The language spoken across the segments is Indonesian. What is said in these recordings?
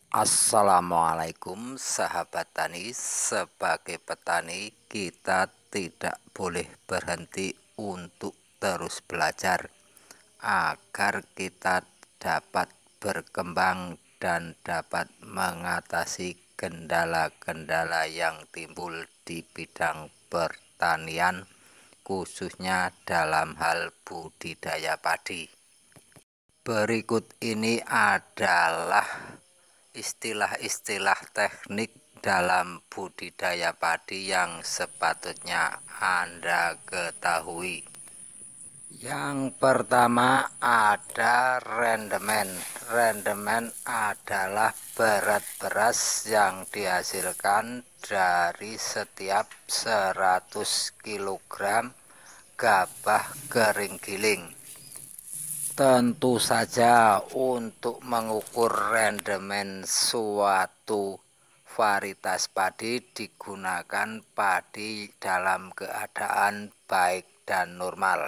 Assalamualaikum sahabat tani. Sebagai petani kita tidak boleh berhenti untuk terus belajar agar kita dapat berkembang dan dapat mengatasi kendala-kendala yang timbul di bidang pertanian, khususnya dalam hal budidaya padi. Berikut ini adalah istilah-istilah teknik dalam budidaya padi yang sepatutnya Anda ketahui. Yang pertama ada rendemen. Rendemen adalah berat beras yang dihasilkan dari setiap 100 kg gabah kering giling. Tentu saja untuk mengukur rendemen suatu varietas padi digunakan padi dalam keadaan baik dan normal.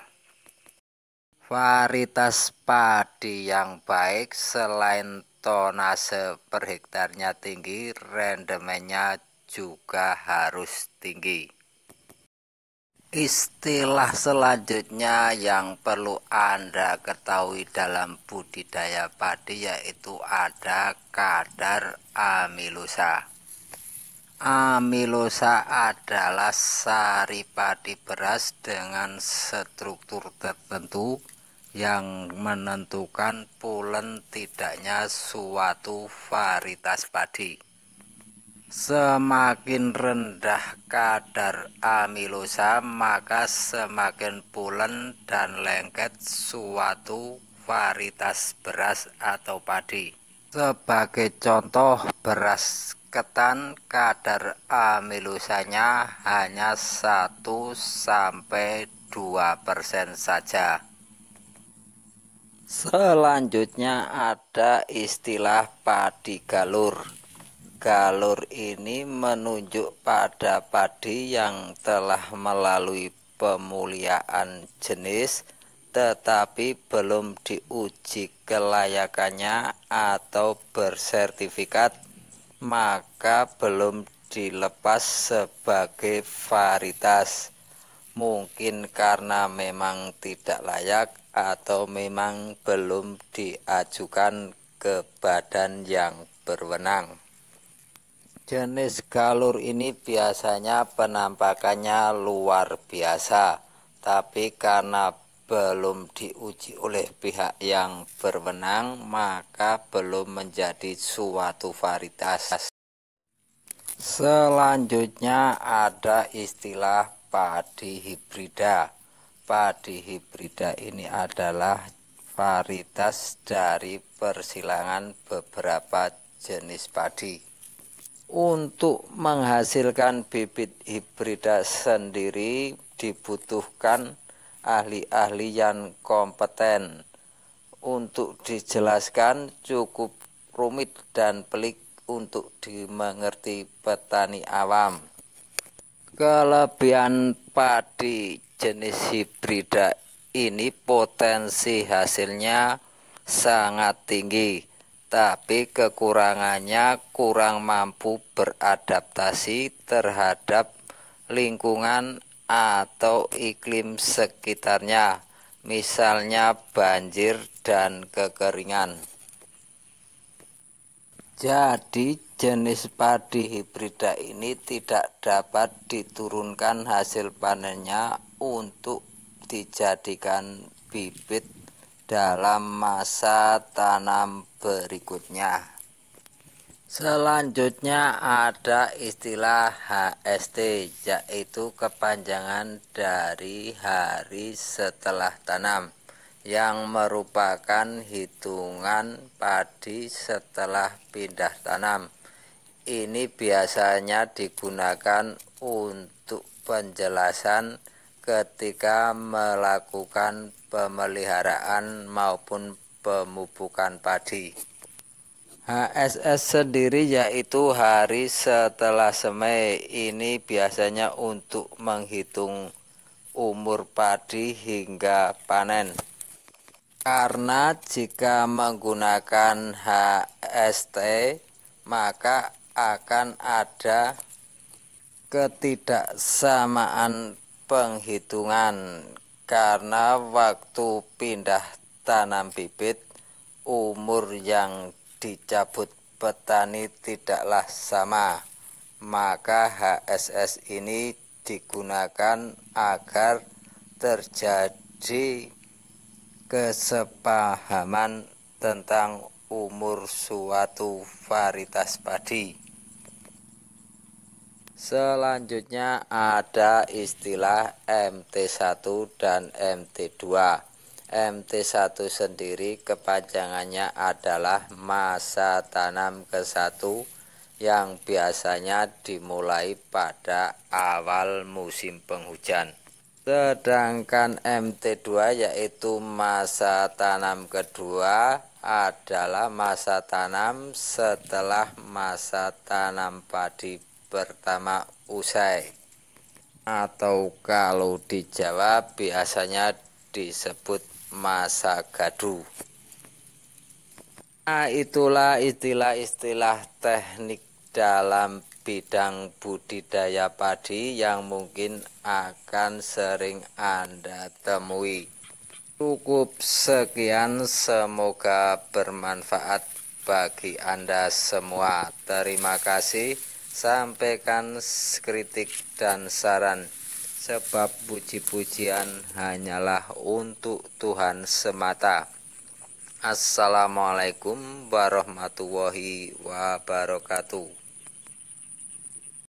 Varietas padi yang baik selain tonase per hektarnya tinggi, rendemennya juga harus tinggi. Istilah selanjutnya yang perlu Anda ketahui dalam budidaya padi yaitu ada kadar amilosa. Amilosa adalah sari padi beras dengan struktur tertentu yang menentukan pulen tidaknya suatu varietas padi. Semakin rendah kadar amilosa, maka semakin pulen dan lengket suatu varietas beras atau padi. Sebagai contoh, beras ketan kadar amilosanya hanya 1-2% saja. Selanjutnya ada istilah padi galur. Galur ini menunjuk pada padi yang telah melalui pemuliaan jenis tetapi belum diuji kelayakannya atau bersertifikat, maka belum dilepas sebagai varietas. Mungkin karena memang tidak layak atau memang belum diajukan ke badan yang berwenang. Jenis galur ini biasanya penampakannya luar biasa, tapi karena belum diuji oleh pihak yang berwenang, maka belum menjadi suatu varietas. Selanjutnya ada istilah padi hibrida. Padi hibrida ini adalah varietas dari persilangan beberapa jenis padi. Untuk menghasilkan bibit hibrida sendiri dibutuhkan ahli-ahli yang kompeten. Untuk dijelaskan cukup rumit dan pelik untuk dimengerti petani awam. Kelebihan padi jenis hibrida ini potensi hasilnya sangat tinggi, tapi kekurangannya kurang mampu beradaptasi terhadap lingkungan atau iklim sekitarnya, misalnya banjir dan kekeringan. Jadi jenis padi hibrida ini tidak dapat diturunkan hasil panennya untuk dijadikan bibit dalam masa tanam berikutnya. Selanjutnya ada istilah HST, yaitu kepanjangan dari hari setelah tanam, yang merupakan hitungan padi setelah pindah tanam. Ini biasanya digunakan untuk penjelasan ketika melakukan pemeliharaan maupun pemupukan padi. HSS sendiri yaitu hari setelah semai. Ini biasanya untuk menghitung umur padi hingga panen. Karena jika menggunakan HST maka akan ada ketidaksamaan penghitungan karena waktu pindah tanam bibit, umur yang dicabut petani tidaklah sama. Maka HSS ini digunakan agar terjadi kesepahaman tentang umur suatu varietas padi. Selanjutnya ada istilah MT1 dan MT2. MT1 sendiri kepanjangannya adalah masa tanam ke-1 yang biasanya dimulai pada awal musim penghujan. Sedangkan MT2 yaitu masa tanam kedua adalah masa tanam setelah masa tanam padi pertama usai, atau kalau di Jawa biasanya disebut masa gadu. Nah, itulah istilah-istilah teknik dalam bidang budidaya padi yang mungkin akan sering Anda temui. Cukup sekian, semoga bermanfaat bagi Anda semua. Terima kasih. Sampaikan kritik dan saran, sebab puji-pujian hanyalah untuk Tuhan semata. Assalamualaikum warahmatullahi wabarakatuh.